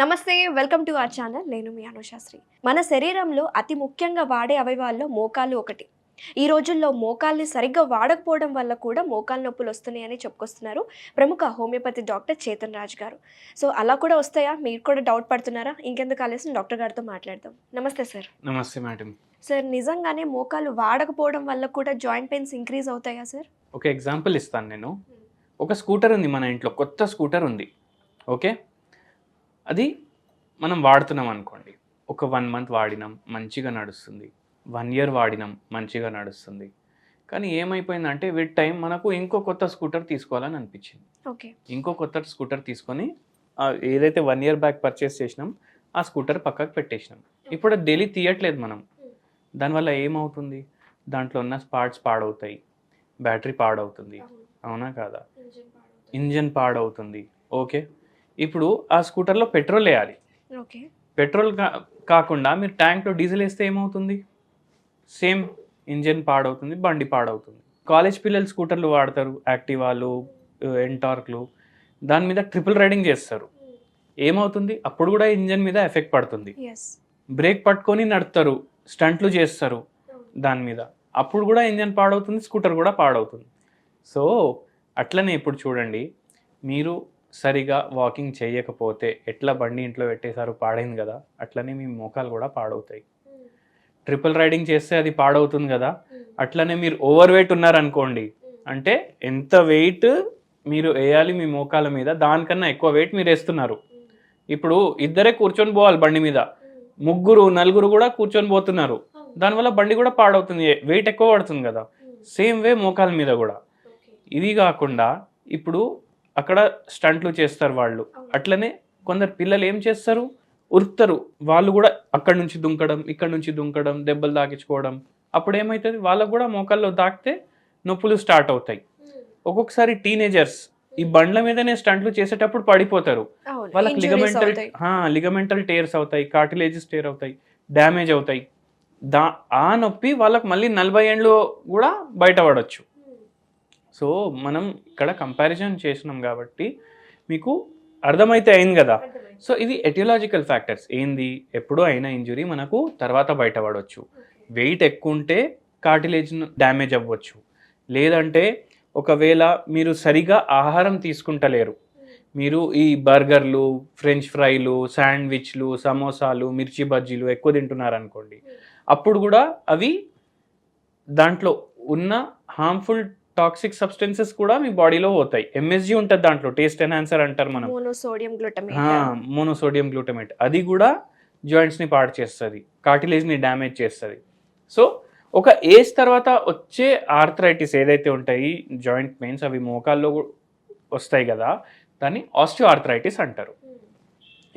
నమస్తే welcome to our channel. నేను మీ అనుశాస్త్రి. మన శరీరంలో అతి ముఖ్యంగా వాడే అవయవాల్లో మోకాలు ఒకటి. ఈ రోజుల్లో మోకాల్ని సరిగ్గా వాడకపోవడం వల్ల కూడా మోకాలు నొప్పులు వస్తున్నాయని చెప్పుకొస్తున్నారు ప్రముఖ హోమియోపతి డాక్టర్ చేతన్ రాజ్ గారు. సో అలా కూడా వస్తాయా? మీరు కూడా డౌట్ పడుతున్నారా? ఇంకెందుకు ఆలస్యం, డాక్టర్ గారితో మాట్లాడదాం. నమస్తే సార్. నమస్తే మేడం. సార్, నిజంగానే మోకాలు వాడకపోవడం వల్ల కూడా జాయింట్ పెయిన్స్ ఇంక్రీజ్ అవుతాయా సార్? ఒక ఎగ్జాంపుల్ ఇస్తాను నేను. ఒక స్కూటర్ ఉంది మన ఇంట్లో, కొత్త స్కూటర్ ఉంది. ఓకే, అది మనం వాడుతున్నాం అనుకోండి. ఒక 1 మంత్ వాడినాం, మంచిగా నడుస్తుంది. 1 ఇయర్ వాడినాం, మంచిగా నడుస్తుంది. కానీ ఏమైపోయిందంటే విత్ టైం మనకు ఇంకో కొత్త స్కూటర్ తీసుకోవాలని అనిపించింది. ఓకే, ఇంకో కొత్త స్కూటర్ తీసుకొని ఏదైతే 1 ఇయర్ బ్యాక్ పర్చేస్ చేసినాం ఆ స్కూటర్ పక్కకు పెట్టేసినాం. ఇప్పుడు అది డైలీ తీయట్లేదు మనం. దానివల్ల ఏమవుతుంది? దాంట్లో ఉన్న పార్ట్స్ పాడవుతాయి, బ్యాటరీ పాడవుతుంది, అవునా కాదా? ఇంజన్ పాడవుతుంది. ఓకే, ఇప్పుడు ఆ స్కూటర్లో పెట్రోల్ వేయాలి. ఓకే, పెట్రోల్ కాకుండా మీరు ట్యాంక్లో డీజిల్ వేస్తే ఏమవుతుంది? సేమ్ ఇంజన్ పాడవుతుంది, బండి పాడవుతుంది. కాలేజ్ పిల్లలు స్కూటర్లు వాడతారు, యాక్టివాలు, ఎంటార్క్లు, దాని మీద ట్రిపుల్ రైడింగ్ చేస్తారు. ఏమవుతుంది? అప్పుడు కూడా ఇంజన్ మీద ఎఫెక్ట్ పడుతుంది. బ్రేక్ పట్టుకొని నడుపుతారు, స్టంట్లు చేస్తారు దాని మీద, అప్పుడు కూడా ఇంజన్ పాడవుతుంది, స్కూటర్ కూడా పాడవుతుంది. సో అట్లనే ఇప్పుడు చూడండి, మీరు సరిగా వాకింగ్ చేయకపోతే ఎట్లా బండి ఇంట్లో పెట్టేశారు, పాడైంది కదా, అట్లనే మీ మోకాలు కూడా పాడవుతాయి. ట్రిపుల్ రైడింగ్ చేస్తే అది పాడవుతుంది కదా, అట్లనే మీరు ఓవర్ వెయిట్ ఉన్నారనుకోండి, అంటే ఎంత వెయిట్ మీరు వేయాలి మీ మోకాల మీద, దానికన్నా ఎక్కువ వెయిట్ మీరు వేస్తున్నారు. ఇప్పుడు ఇద్దరే కూర్చొని పోవాలి బండి మీద, 3 4 కూడా కూర్చొని పోతున్నారు, దానివల్ల బండి కూడా పాడవుతుంది, వెయిట్ ఎక్కువ పడుతుంది కదా. సేమ్ వే మోకాల మీద కూడా. ఇది కాకుండా ఇప్పుడు అక్కడ స్టంట్లు చేస్తారు వాళ్ళు, అట్లనే కొందరు పిల్లలు ఏం చేస్తారు, ఉరుకుతారు, వాళ్ళు కూడా అక్కడ నుంచి దుంకడం, ఇక్కడ నుంచి దుంకడం, దెబ్బలు తాకించుకోవడం. అప్పుడు ఏమవుతుంది? వాళ్ళకు కూడా మోకాల్లో తాకితే నొప్పులు స్టార్ట్ అవుతాయి. ఒక్కొక్కసారి టీనేజర్స్ ఈ బండ్ల మీదనే స్టంట్లు చేసేటప్పుడు పడిపోతారు, వాళ్ళకి లిగమెంటల్ టేర్స్ అవుతాయి, కార్టిలేజెస్ టేర్ అవుతాయి, డ్యామేజ్ అవుతాయి. ఆ నొప్పి వాళ్ళకి మళ్ళీ 40 ఏళ్ళు కూడా బయటపడవచ్చు. సో మనం ఇక్కడ కంపారిజన్ చేసినాం కాబట్టి మీకు అర్థమైతే అయింది కదా. సో ఇది ఎటియోలాజికల్ ఫ్యాక్టర్స్. ఏంది? ఎప్పుడూ అయిన ఇంజురీ మనకు తర్వాత బయటపడవచ్చు. వెయిట్ ఎక్కువ ఉంటే కార్టిలేజ్ డ్యామేజ్ అవ్వచ్చు, లేదంటే ఒకవేళ మీరు సరిగా ఆహారం తీసుకుంటలేరు, మీరు ఈ బర్గర్లు, ఫ్రెంచ్ ఫ్రైలు, శాండ్విచ్లు, సమోసాలు, మిర్చి బజ్జీలు ఎక్కువ తింటున్నారనుకోండి, అప్పుడు కూడా అవి దాంట్లో ఉన్న హార్మ్ఫుల్ టాక్సిక్ సబ్స్టెన్సెస్ కూడా మీ బాడీలో పోతాయి. ఎంఎస్జీ ఉంటుంది దాంట్లో, టేస్ట్ ఎన్హాన్సర్ అంటారు మనం, మోనోసోడియం గ్లూటమేట్. అది కూడా జాయింట్స్ని పాడు చేస్తుంది, కార్టిలేజ్ని డ్యామేజ్ చేస్తుంది. సో ఒక ఏజ్ తర్వాత వచ్చే ఆర్థరైటిస్ ఏదైతే ఉంటాయి, జాయింట్ పెయిన్స్, అవి మోకాల్లో వస్తాయి కదా, దాన్ని ఆస్టియో ఆర్థరైటిస్ అంటారు.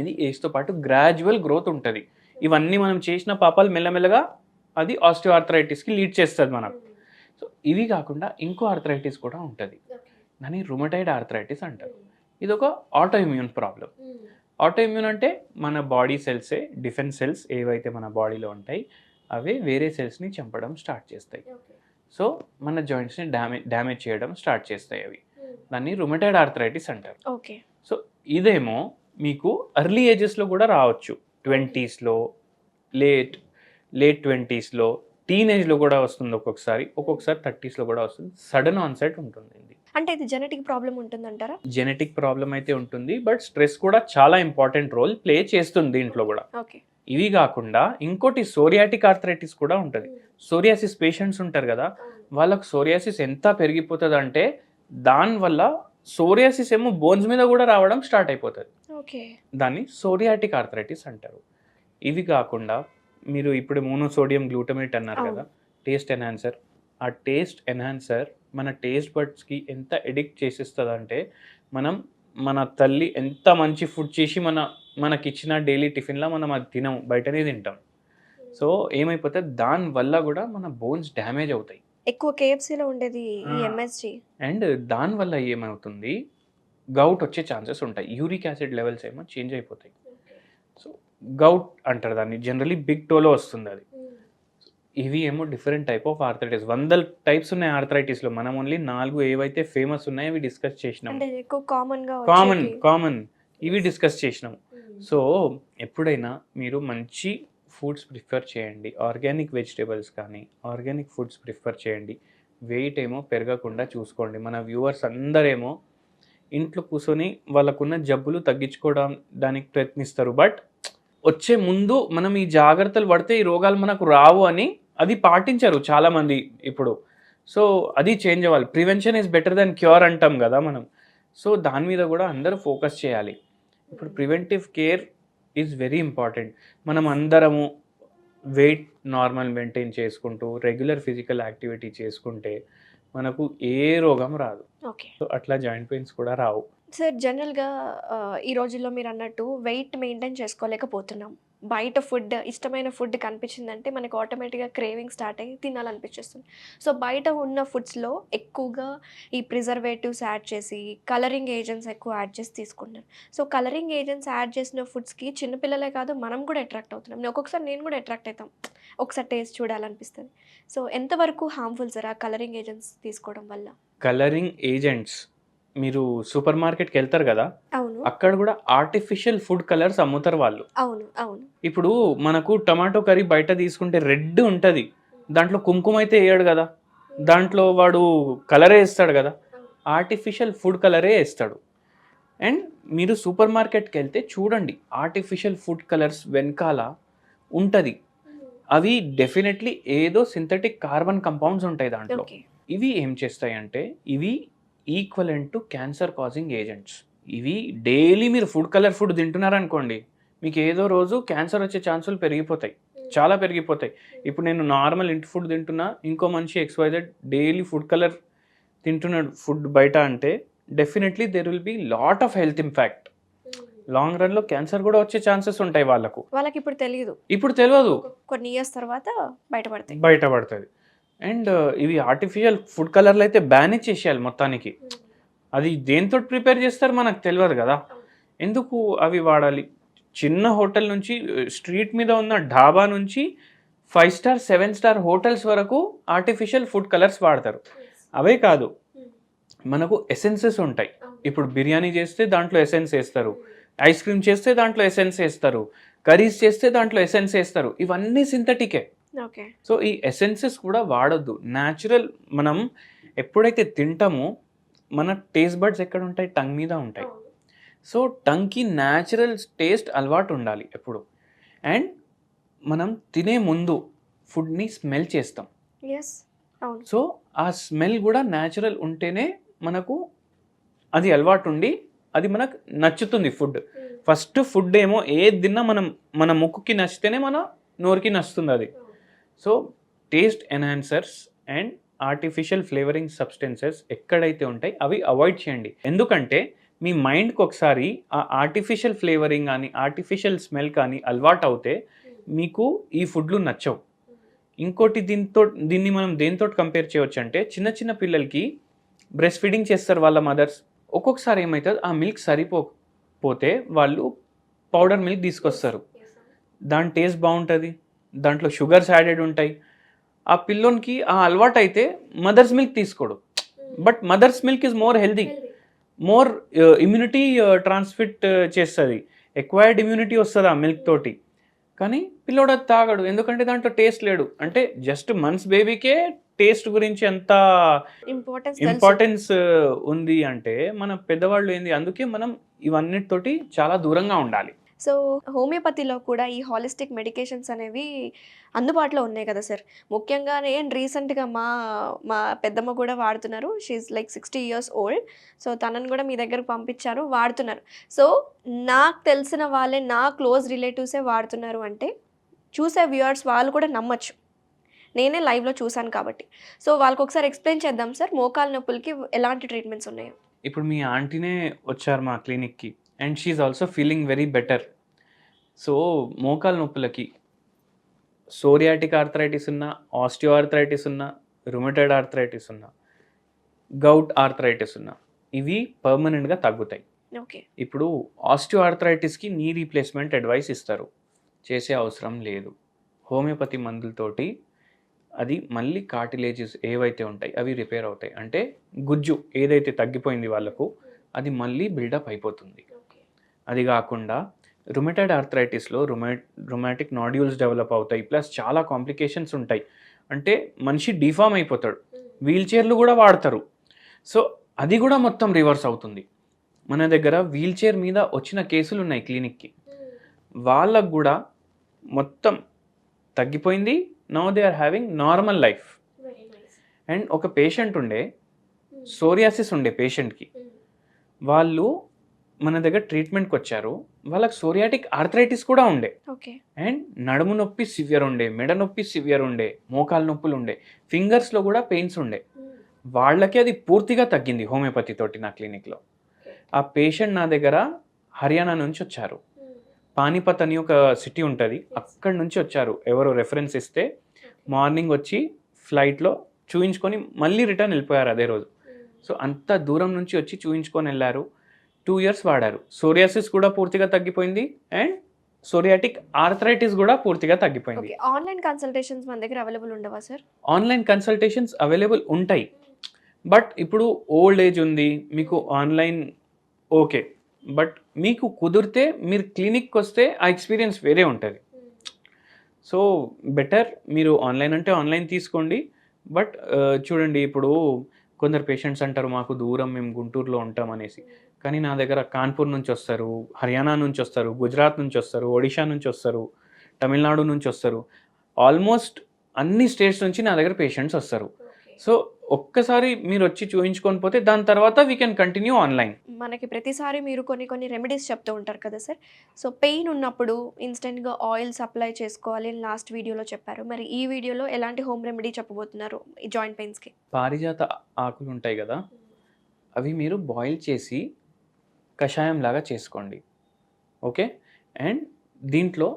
ఇది ఏజ్తో పాటు గ్రాడ్యువల్ గ్రోత్ ఉంటుంది. ఇవన్నీ మనం చేసిన పాపాలు మెల్లమెల్లగా అది ఆస్టియో ఆర్థరైటిస్కి లీడ్ చేస్తుంది మనకు. సో ఇవి కాకుండా ఇంకో ఆర్థరైటిస్ కూడా ఉంటుంది, దాన్ని రుమటైడ్ ఆర్థరైటిస్ అంటారు. ఇది ఒక auto immune problem. Auto immune అంటే మన బాడీ సెల్సే, డిఫెన్స్ సెల్స్ ఏవైతే మన బాడీలో ఉంటాయి అవే వేరే సెల్స్ని చంపడం స్టార్ట్ చేస్తాయి. సో మన జాయింట్స్ని డ్యామేజ్ చేయడం స్టార్ట్ చేస్తాయి అవి. దాన్ని రుమటైడ్ ఆర్థరైటిస్ అంటారు. సో ఇదేమో మీకు ఎర్లీ ఏజెస్లో కూడా రావచ్చు, 20స్లో, లేట్ 20స్లో, టీనేజ్లో కూడా వస్తుంది, ఒక్కొక్కసారి 30స్లో కూడా వస్తుంది. సడన్ ఆన్సెట్ ఉంటుంది. అంటే ఇది జెనెటిక్ ప్రాబ్లం ఉంటుందంటారా? జెనెటిక్ ప్రాబ్లం అయితే ఉంటుంది, బట్ స్ట్రెస్ కూడా చాలా ఇంపార్టెంట్ రోల్ ప్లే చేస్తుంది దీంట్లో కూడా. ఇవి కాకుండా ఇంకోటి సోరియాటిక్ ఆర్థరైటిస్ కూడా ఉంటుంది. సోరియాసిస్ పేషెంట్స్ ఉంటారు కదా, వాళ్ళకు సోరియాసిస్ ఎంత పెరిగిపోతుంది అంటే దానివల్ల సోరియాసిస్ ఏమో బోన్స్ మీద కూడా రావడం స్టార్ట్ అయిపోతుంది. దాన్ని సోరియాటిక్ ఆర్థరైటిస్ అంటారు. ఇవి కాకుండా మీరు ఇప్పుడు మోనోసోడియం గ్లూటమేట్ అన్నారు కదా, టేస్ట్ ఎన్హాన్సర్. ఆ టేస్ట్ ఎన్హాన్సర్ మన టేస్ట్ బడ్స్కి ఎంత ఎడిక్ట్ చేసేస్తుంది అంటే, మన తల్లి ఎంత మంచి ఫుడ్ చేసి మనకి ఇచ్చిన డైలీ టిఫిన్లో మనం అది తినం, బయటనే తింటాం. సో ఏమైపోతుంది, దానివల్ల కూడా మన బోన్స్ డ్యామేజ్ అవుతాయి. ఎక్కువ కేఎఫ్సీలో ఉండేది ఈ ఎంఎస్జీ. అండ్ దానివల్ల ఏమవుతుంది, గౌట్ వచ్చే ఛాన్సెస్ ఉంటాయి. యూరిక్ యాసిడ్ లెవెల్స్ ఏమో చేంజ్ అయిపోతాయి. సో గౌట్ అంటారు దాన్ని, జనరలీ బిగ్ టోలో వస్తుంది అది. ఇవి ఏమో different type of arthritis. 100 types ఉన్నాయి ఆర్థరైటిస్లో. మనం ఓన్లీ 4 ఏవైతే ఫేమస్ ఉన్నాయో అవి డిస్కస్ చేసినాం. కామన్ ఇవి డిస్కస్ చేసినాం. సో ఎప్పుడైనా మీరు మంచి ఫుడ్స్ ప్రిఫర్ చేయండి, ఆర్గానిక్ వెజిటేబుల్స్ కానీ ఆర్గానిక్ ఫుడ్స్ ప్రిఫర్ చేయండి. వెయిట్ ఏమో పెరగకుండా చూసుకోండి. మన వ్యూవర్స్ అందరేమో ఇంట్లో కూర్చొని వాళ్ళకున్న జబ్బులు తగ్గించుకోవడం దానికి ప్రయత్నిస్తారు. బట్ వచ్చే ముందు మనం ఈ జాగ్రత్తలు పడితే ఈ రోగాలు మనకు రావు అని అది పాటించరు చాలామంది ఇప్పుడు. సో అది చేంజ్ అవ్వాలి. Prevention is better then cure అంటాం కదా మనం. సో దాని మీద కూడా అందరూ ఫోకస్ చేయాలి. ఇప్పుడు preventive care is very important. మనం అందరము వెయిట్ నార్మల్ మెయింటైన్ చేసుకుంటూ రెగ్యులర్ ఫిజికల్ యాక్టివిటీ చేసుకుంటే మనకు ఏ రోగం రాదు. ఓకే సో అట్లా జాయింట్ పెయిన్స్ కూడా రావు. సార్, జనరల్గా ఈ రోజుల్లో మీరు అన్నట్టు వెయిట్ మెయింటైన్ చేసుకోలేకపోతున్నాం. బయట ఫుడ్, ఇష్టమైన ఫుడ్ కనిపించిందంటే మనకు ఆటోమేటిక్గా క్రేవింగ్ స్టార్ట్ అయ్యి తినాలనిపించేస్తుంది. సో బయట ఉన్న ఫుడ్స్లో ఎక్కువగా ఈ ప్రిజర్వేటివ్స్ యాడ్ చేసి, కలరింగ్ ఏజెంట్స్ ఎక్కువ యాడ్ చేసి తీసుకుంటున్నారు. సో కలరింగ్ ఏజెంట్స్ యాడ్ చేసిన ఫుడ్స్కి చిన్నపిల్లలే కాదు, మనం కూడా అట్రాక్ట్ అవుతున్నాం. ఒక్కొక్కసారి నేను కూడా అట్రాక్ట్ అవుతాం, ఒకసారి టేస్ట్ చూడాలనిపిస్తుంది. సో ఎంతవరకు హార్మ్ఫుల్ సార్ ఆ కలరింగ్ ఏజెంట్స్ తీసుకోవడం వల్ల? కలరింగ్ ఏజెంట్స్ మీరు సూపర్ మార్కెట్కి వెళ్తారు కదా, అవును అక్కడ కూడా ఆర్టిఫిషియల్ ఫుడ్ కలర్స్ అమ్ముతారు వాళ్ళు. అవును అవును. ఇప్పుడు మనకు టమాటో కర్రీ బయట తీసుకుంటే రెడ్ ఉంటుంది, దాంట్లో కుంకుమ అయితే వేయడు కదా, దాంట్లో వాడు కలరే వేస్తాడు కదా, ఆర్టిఫిషియల్ ఫుడ్ కలరే వేస్తాడు. అండ్ మీరు సూపర్ మార్కెట్కి వెళ్తే చూడండి, ఆర్టిఫిషియల్ ఫుడ్ కలర్స్ వెనకాల ఉంటుంది. అవి డెఫినెట్లీ ఏదో సింథటిక్ కార్బన్ కంపౌండ్స్ ఉంటాయి దాంట్లో. ఓకే ఇవి ఏం చేస్తాయి అంటే ఇవి equivalent to cancer causing agents. ఇవి డైలీ మీరు ఫుడ్ కలర్ ఫుడ్ తింటున్నారనుకోండి, మీకు ఏదో రోజు క్యాన్సర్ వచ్చే ఛాన్సులు పెరిగిపోతాయి, చాలా పెరిగిపోతాయి. ఇప్పుడు నేను నార్మల్ ఇంటి ఫుడ్ తింటున్నా, ఇంకో మనిషి XYZ డైలీ ఫుడ్ కలర్ తింటున్నాడు ఫుడ్ బయట అంటే definitely there will be lot of health impact. Long రన్లో క్యాన్సర్ కూడా వచ్చే ఛాన్సెస్ ఉంటాయి వాళ్ళకు. వాళ్ళకి ఇప్పుడు తెలియదు, ఇప్పుడు తెలియదు, కొన్ని ఇయర్స్ తర్వాత బయటపడతాయి. బయటపడుతుంది. అండ్ ఇవి ఆర్టిఫిషియల్ ఫుడ్ కలర్లు అయితే బ్యాన్ చేసేయాలి మొత్తానికి. అది దేంతో ప్రిపేర్ చేస్తారు మనకు తెలియదు కదా, ఎందుకు అవి వాడాలి? చిన్న హోటల్ నుంచి, స్ట్రీట్ మీద ఉన్న ఢాబా నుంచి 5 స్టార్ 7 స్టార్ హోటల్స్ వరకు ఆర్టిఫిషియల్ ఫుడ్ కలర్స్ వాడతారు. అవే కాదు, మనకు ఎసెన్సెస్ ఉంటాయి. ఇప్పుడు బిర్యానీ చేస్తే దాంట్లో ఎసెన్స్ వేస్తారు, ఐస్ క్రీమ్ చేస్తే దాంట్లో ఎసెన్స్ వేస్తారు, కర్రీస్ చేస్తే దాంట్లో ఎసెన్స్ వేస్తారు. ఇవన్నీ సింథటికే. ఓకే. సో ఈ ఎసెన్సెస్ కూడా వాడొద్దు. న్యాచురల్ మనం ఎప్పుడైతే తింటామో మన టేస్ట్ బడ్స్ ఎక్కడ ఉంటాయి? టంగ్ మీద ఉంటాయి. సో టంగ్కి న్యాచురల్ టేస్ట్ అలవాటు ఉండాలి ఎప్పుడు. అండ్ మనం తినే ముందు ఫుడ్ని స్మెల్ చేస్తాం. ఎస్ అవును. సో ఆ స్మెల్ కూడా న్యాచురల్ ఉంటేనే మనకు అది అలవాటు ఉండి అది మనకు నచ్చుతుంది ఫుడ్. ఫస్ట్ ఫుడ్ ఏమో ఏది తిన్నా మన ముక్కుకి నచ్చితేనే మన నోరుకి నచ్చుతుంది అది. So taste enhancers and artificial flavouring substances ఎక్కడైతే ఉంటాయి అవి అవాయిడ్ చేయండి. ఎందుకంటే మీ మైండ్కి ఒకసారి ఆ ఆర్టిఫిషియల్ ఫ్లేవరింగ్ కానీ ఆర్టిఫిషియల్ స్మెల్ కానీ అలవాటు అవుతే మీకు ఈ ఫుడ్లు నచ్చవు. ఇంకోటి దీన్ని మనం దేంతో కంపేర్ చేయవచ్చు అంటే, చిన్న చిన్న పిల్లలకి బ్రెస్ట్ ఫీడింగ్ చేస్తారు వాళ్ళ మదర్స్. ఒక్కొక్కసారి ఏమవుతుంది, ఆ మిల్క్ సరిపోతే వాళ్ళు పౌడర్ మిల్క్ తీసుకొస్తారు. దాని టేస్ట్ బాగుంటుంది, దాంట్లో షుగర్స్ యాడెడ్ ఉంటాయి. ఆ పిల్లోనికి ఆ అలవాటు అయితే మదర్స్ మిల్క్ తీసుకోడు. But mothers milk is more healthy, more immunity transmit చేస్తుంది, ఎక్వైర్డ్ ఇమ్యూనిటీ వస్తుంది ఆ మిల్క్ తోటి. కానీ పిల్లోడు అది తాగడు, ఎందుకంటే దాంట్లో టేస్ట్ లేడు. అంటే జస్ట్ మంత్స్ బేబీకే టేస్ట్ గురించి ఎంత ఇంపార్టెన్స్ ఉంది అంటే మన పెద్దవాళ్ళు ఏంది. అందుకే మనం ఇవన్నిటితోటి చాలా దూరంగా ఉండాలి. సో హోమియోపతిలో కూడా ఈ హాలిస్టిక్ మెడికేషన్స్ అనేవి అందుబాటులో ఉన్నాయి కదా సార్. ముఖ్యంగా నేను రీసెంట్గా మా పెద్దమ్మ కూడా వాడుతున్నారు. She like 60 years old. So తనని కూడా మీ దగ్గరకు పంపించారు, వాడుతున్నారు. సో నాకు తెలిసిన వాళ్ళే, నా క్లోజ్ రిలేటివ్సే వాడుతున్నారు అంటే చూసే వ్యూవర్స్ వాళ్ళు కూడా నమ్మచ్చు. నేనే లైవ్లో చూశాను కాబట్టి. సో వాళ్ళకి ఒకసారి ఎక్స్ప్లెయిన్ చేద్దాం సార్, మోకాలు నొప్పులకి ఎలాంటి ట్రీట్మెంట్స్ ఉన్నాయో. ఇప్పుడు మీ ఆంటీనే వచ్చారు మా క్లినిక్కి and she also feeling very better. So మోకాలు నొప్పులకి సోరియాటిక్ ఆర్థరైటిస్ ఉన్నా, ఆస్టియో ఆర్థరైటిస్ ఉన్నా, రుమటైడ్ ఆర్థరైటిస్ ఉన్నా, గౌట్ ఆర్థరైటిస్ ఉన్నా, ఇవి పర్మనెంట్గా తగ్గుతాయి. ఓకే. ఇప్పుడు ఆస్టియో ఆర్థరైటిస్కి నీ రీప్లేస్మెంట్ అడ్వైస్ ఇస్తారు, చేసే అవసరం లేదు. హోమియోపతి మందులతోటి అది మళ్ళీ కార్టిలేజెస్ ఏవైతే ఉంటాయి అవి రిపేర్ అవుతాయి. అంటే గుజ్జు ఏదైతే తగ్గిపోయింది వాళ్ళకు అది మళ్ళీ బిల్డప్ అయిపోతుంది. అది కాకుండా రుమటైడ్ ఆర్థరైటిస్లో రుమాటిక్ నాడ్యూల్స్ డెవలప్ అవుతాయి, ప్లస్ చాలా కాంప్లికేషన్స్ ఉంటాయి. అంటే మనిషి డిఫామ్ అయిపోతాడు, వీల్ చైర్లు కూడా వాడతారు. సో అది కూడా మొత్తం రివర్స్ అవుతుంది. మన దగ్గర వీల్ చైర్ మీద వచ్చిన కేసులు ఉన్నాయి క్లినిక్కి, వాళ్ళకు కూడా మొత్తం తగ్గిపోయింది. Now they are having normal life. And ఒక పేషెంట్ ఉండే, సోరియాసిస్ ఉండే పేషెంట్కి, వాళ్ళు మన దగ్గర ట్రీట్మెంట్కి వచ్చారు. వాళ్ళకి సోరియాటిక్ ఆర్థరైటిస్ కూడా ఉండే, ఓకే. అండ్ నడుము నొప్పి సివియర్ ఉండే, మెడ నొప్పి సివియర్ ఉండే, మోకాలు నొప్పులు ఉండే, ఫింగర్స్లో కూడా పెయిన్స్ ఉండే. వాళ్ళకి అది పూర్తిగా తగ్గింది హోమియోపతి తోటి నా క్లినిక్లో. ఆ పేషెంట్ నా దగ్గర హర్యానా నుంచి వచ్చారు. పానీపత్ అని ఒక సిటీ ఉంటుంది, అక్కడి నుంచి వచ్చారు. ఎవరో రెఫరెన్స్ ఇస్తే మార్నింగ్ వచ్చి ఫ్లైట్లో చూయించుకొని మళ్ళీ రిటర్న్ వెళ్ళిపోయారు అదే రోజు. సో అంత దూరం నుంచి వచ్చి చూయించుకొని వెళ్ళారు. 2 years వాడారు. సోరియాసిస్ కూడా పూర్తిగా తగ్గిపోయింది, అండ్ సోరియాటిక్ ఆర్థరైటిస్ కూడా పూర్తిగా తగ్గిపోయింది. ఓకే. ఆన్లైన్ కన్సల్టేషన్స్ మన దగ్గర అవైలబుల్ ఉండవా సార్? ఆన్లైన్ కన్సల్టేషన్స్ అవైలబుల్ ఉంటాయి, బట్ ఇప్పుడు ఓల్డ్ ఏజ్ ఉంది, మీకు ఆన్లైన్ ఓకే, బట్ మీకు కుదిరితే మీరు క్లినిక్కి వస్తే ఆ ఎక్స్పీరియన్స్ వేరే ఉంటుంది. సో బెటర్ మీరు ఆన్లైన్ అంటే ఆన్లైన్ తీసుకోండి. బట్ చూడండి, ఇప్పుడు కొందరు పేషెంట్స్ అంటారు మాకు దూరం, మేము గుంటూరులో ఉంటాం అనేసి. కానీ నా దగ్గర కాన్పూర్ నుంచి వస్తారు, హర్యానా నుంచి వస్తారు, గుజరాత్ నుంచి వస్తారు, ఒడిషా నుంచి వస్తారు, తమిళనాడు నుంచి వస్తారు. ఆల్మోస్ట్ అన్ని స్టేట్స్ నుంచి నా దగ్గర పేషెంట్స్ వస్తారు. సో ఒక్కసారి మీరు వచ్చి చూయించుకొని పోతే దాని తర్వాత వీ కెన్ కంటిన్యూ ఆన్లైన్. మనకి ప్రతిసారి మీరు కొన్ని రెమెడీస్ చెప్తూ ఉంటారు కదా సార్. సో పెయిన్ ఉన్నప్పుడు ఇన్స్టెంట్గా ఆయిల్స్ అప్లై చేసుకోవాలి అని లాస్ట్ వీడియోలో చెప్పారు. మరి ఈ వీడియోలో ఎలాంటి హోమ్ రెమెడీ చెప్పబోతున్నారు ఈ జాయింట్ పెయిన్స్కి? పారిజాత ఆకులు ఉంటాయి కదా, అవి మీరు బాయిల్ చేసి కషాయం లాగా చేసుకోండి, ఓకే. అండ్ దీంట్లో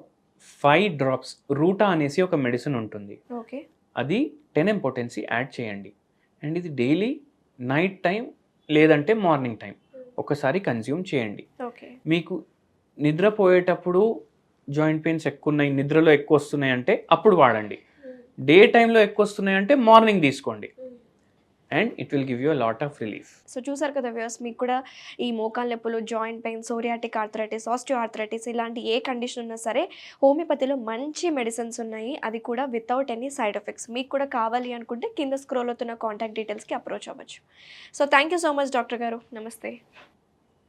5 drops రూటా అనేసి ఒక మెడిసిన్ ఉంటుంది, ఓకే. అది 10 potency యాడ్ చేయండి. అండ్ ఇది డైలీ నైట్ టైం లేదంటే మార్నింగ్ టైం ఒకసారి కన్జ్యూమ్ చేయండి. ఓకే. మీకు నిద్రపోయేటప్పుడు జాయింట్ పెయిన్స్ ఎక్కువ ఉన్నాయి, నిద్రలో ఎక్కువ వస్తున్నాయి అంటే అప్పుడు వాడండి. డే టైంలో ఎక్కువ వస్తున్నాయి అంటే మార్నింగ్ తీసుకోండి, and it will give you a lot of relief. So చూసారు కదా వ్యూవర్స్, మీకు కూడా ఈ మోకాళ్ళ నొప్పులు, joint pain, psoriatic arthritis, osteo arthritis ఇలాంటి ఏ కండిషన్ ఉన్నా సరే హోమియోపతిలో మంచి మెడిసిన్స్ ఉన్నాయి, అది కూడా వితౌట్ ఎనీ సైడ్ ఎఫెక్ట్స్. మీకు కూడా కావాలి అనుకుంటే కింద స్క్రోల్ అవుతున్న కాంటాక్ట్ డీటెయిల్స్కి అప్రోచ్ అవ్వచ్చు. So thank you so much doctor గారు, నమస్తే.